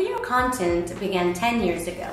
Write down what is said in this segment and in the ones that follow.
Video content began 10 years ago,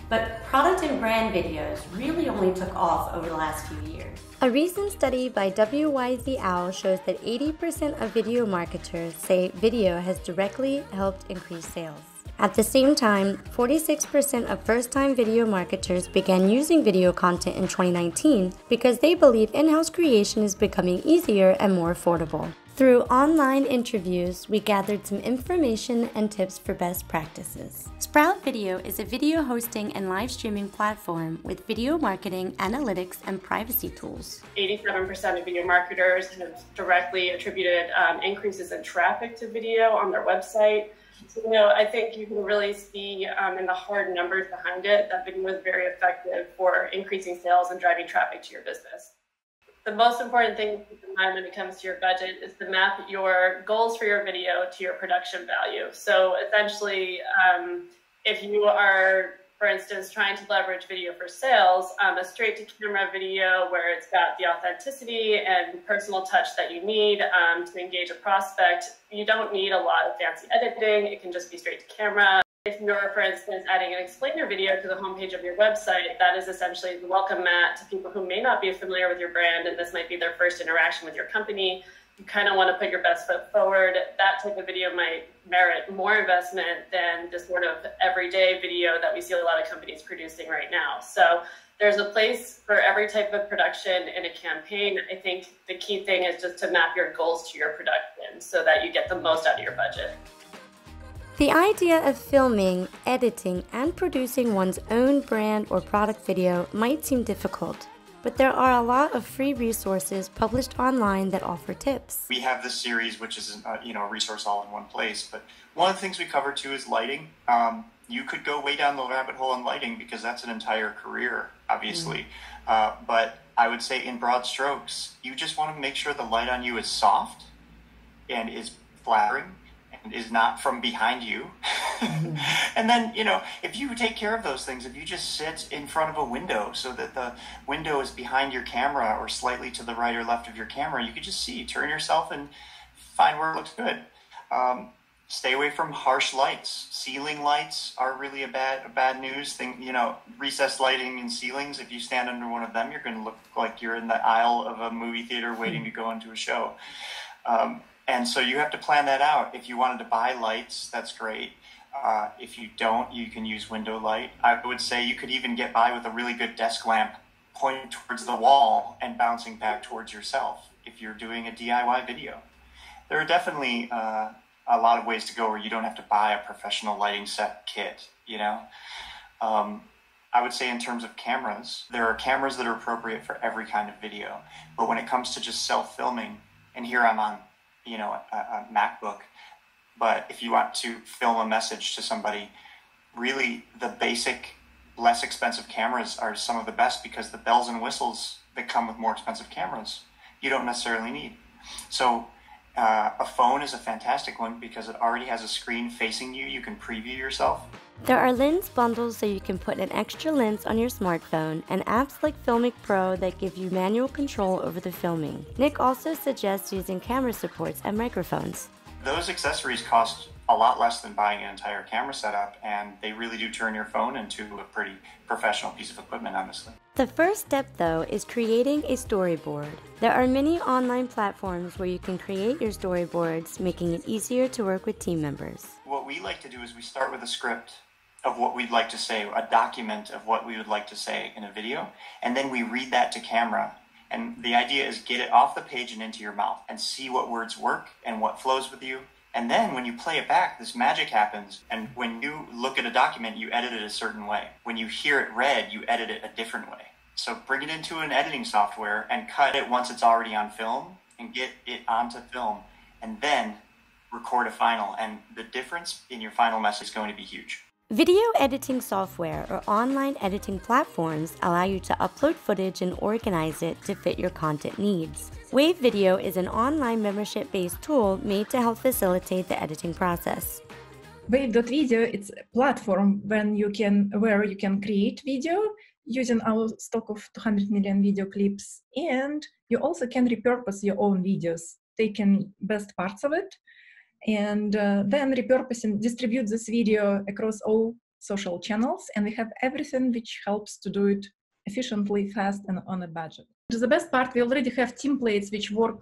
but product and brand videos really only took off over the last few years. A recent study by WYZ Owl shows that 80% of video marketers say video has directly helped increase sales. At the same time, 46% of first-time video marketers began using video content in 2019 because they believe in-house creation is becoming easier and more affordable. Through online interviews, we gathered some information and tips for best practices. Sprout Video is a video hosting and live streaming platform with video marketing, analytics, and privacy tools. 87% of video marketers have directly attributed increases in traffic to video on their website. So, I think you can really see in the hard numbers behind it that video is very effective for increasing sales and driving traffic to your business. The most important thing to keep in mind when it comes to your budget is to map your goals for your video to your production value. So essentially, if you are, for instance, trying to leverage video for sales, a straight-to-camera video where it's got the authenticity and personal touch that you need to engage a prospect, you don't need a lot of fancy editing. It can just be straight-to-camera. If you're, for instance, adding an explainer video to the homepage of your website, that is essentially the welcome mat to people who may not be familiar with your brand, and this might be their first interaction with your company. You kind of want to put your best foot forward. That type of video might merit more investment than the sort of everyday video that we see a lot of companies producing right now. So there's a place for every type of production in a campaign. I think the key thing is just to map your goals to your production so that you get the most out of your budget. The idea of filming, editing, and producing one's own brand or product video might seem difficult, but there are a lot of free resources published online that offer tips. We have this series, which is a resource all in one place, but one of the things we cover too is lighting. You could go way down the rabbit hole in lighting because that's an entire career, obviously. But I would say in broad strokes, you just want to make sure the light on you is soft and is flattering and is not from behind you. And then, if you take care of those things, if you just sit in front of a window so that the window is behind your camera or slightly to the right or left of your camera, you could just turn yourself and find where it looks good. Stay away from harsh lights. Ceiling lights are really a bad news thing. Recessed lighting in ceilings, if you stand under one of them, you're going to look like you're in the aisle of a movie theater waiting to go into a show. And so you have to plan that out. If you wanted to buy lights, that's great. If you don't, you can use window light. I would say you could even get by with a really good desk lamp pointing towards the wall and bouncing back towards yourself if you're doing a DIY video. There are definitely a lot of ways to go where you don't have to buy a professional lighting set kit, I would say in terms of cameras, there are cameras that are appropriate for every kind of video. But when it comes to just self-filming, and here I'm on a MacBook, but if you want to film a message to somebody, really the basic, less expensive cameras are some of the best because the bells and whistles that come with more expensive cameras, you don't necessarily need. So a phone is a fantastic one because it already has a screen facing you. You can preview yourself. There are lens bundles so you can put an extra lens on your smartphone and apps like Filmic Pro that give you manual control over the filming. Nick also suggests using camera supports and microphones. Those accessories cost a lot less than buying an entire camera setup, and they really do turn your phone into a pretty professional piece of equipment, honestly. The first step, though, is creating a storyboard. There are many online platforms where you can create your storyboards, making it easier to work with team members. What we like to do is we start with a script of what we'd like to say, a document of what we would like to say in a video, and then we read that to camera. And the idea is get it off the page and into your mouth and see what words work and what flows with you. And then when you play it back, this magic happens. And when you look at a document, you edit it a certain way. When you hear it read, you edit it a different way. So bring it into an editing software and cut it once it's already on film and get it onto film and then record a final. And the difference in your final message is going to be huge. Video editing software or online editing platforms allow you to upload footage and organize it to fit your content needs. Wave Video is an online membership-based tool made to help facilitate the editing process. Wave.video is a platform where you can create video using our stock of 200 million video clips, and you also can repurpose your own videos, taking best parts of it and then repurposing, distribute this video across all social channels, and we have everything which helps to do it efficiently, fast, and on a budget. The best part, we already have templates which work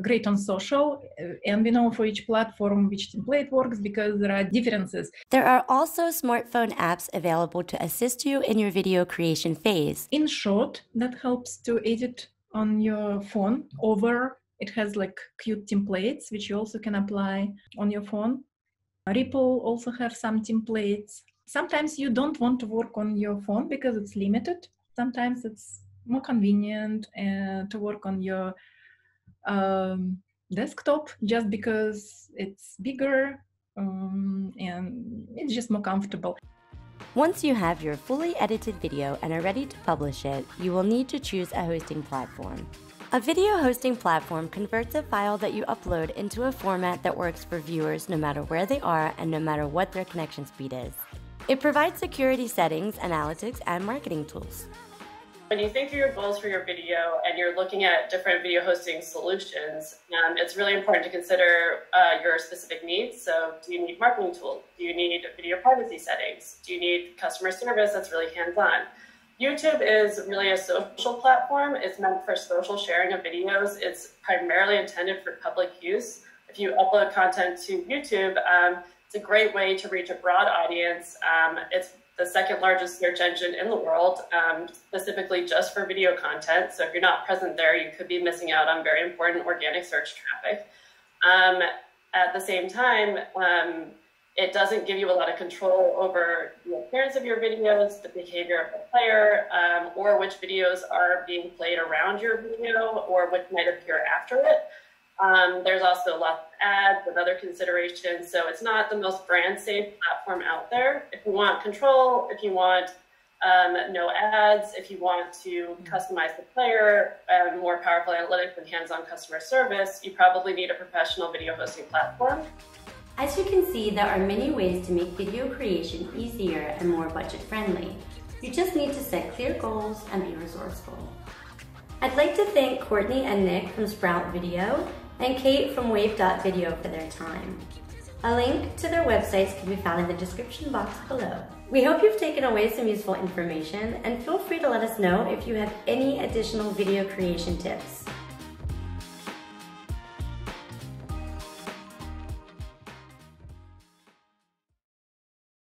great on social, and we know for each platform which template works because there are differences. There are also smartphone apps available to assist you in your video creation phase. InShot, that helps to edit on your phone over. It has like cute templates which you also can apply on your phone. Ripple also have some templates. Sometimes you don't want to work on your phone because it's limited. Sometimes it's more convenient to work on your desktop just because it's bigger and it's just more comfortable. Once you have your fully edited video and are ready to publish it, you will need to choose a hosting platform. A video hosting platform converts a file that you upload into a format that works for viewers no matter where they are and no matter what their connection speed is. It provides security settings, analytics, and marketing tools. When you think through your goals for your video and you're looking at different video hosting solutions, it's really important to consider your specific needs. So do you need marketing tools? Do you need video privacy settings? Do you need customer service that's really hands-on? YouTube is really a social platform. It's meant for social sharing of videos. It's primarily intended for public use. If you upload content to YouTube, it's a great way to reach a broad audience. It's the second largest search engine in the world, specifically just for video content. So if you're not present there, you could be missing out on very important organic search traffic. At the same time, it doesn't give you a lot of control over the appearance of your videos, the behavior of the player, or which videos are being played around your video or which might appear after it. There's also lots of ads and other considerations, so it's not the most brand safe platform out there. If you want control, if you want no ads, if you want to customize the player, more powerful analytics and hands-on customer service, you probably need a professional video hosting platform. As you can see, there are many ways to make video creation easier and more budget-friendly. You just need to set clear goals and be resourceful. I'd like to thank Courtney and Nick from Sprout Video and Kate from Wave.video for their time. A link to their websites can be found in the description box below. We hope you've taken away some useful information, and feel free to let us know if you have any additional video creation tips.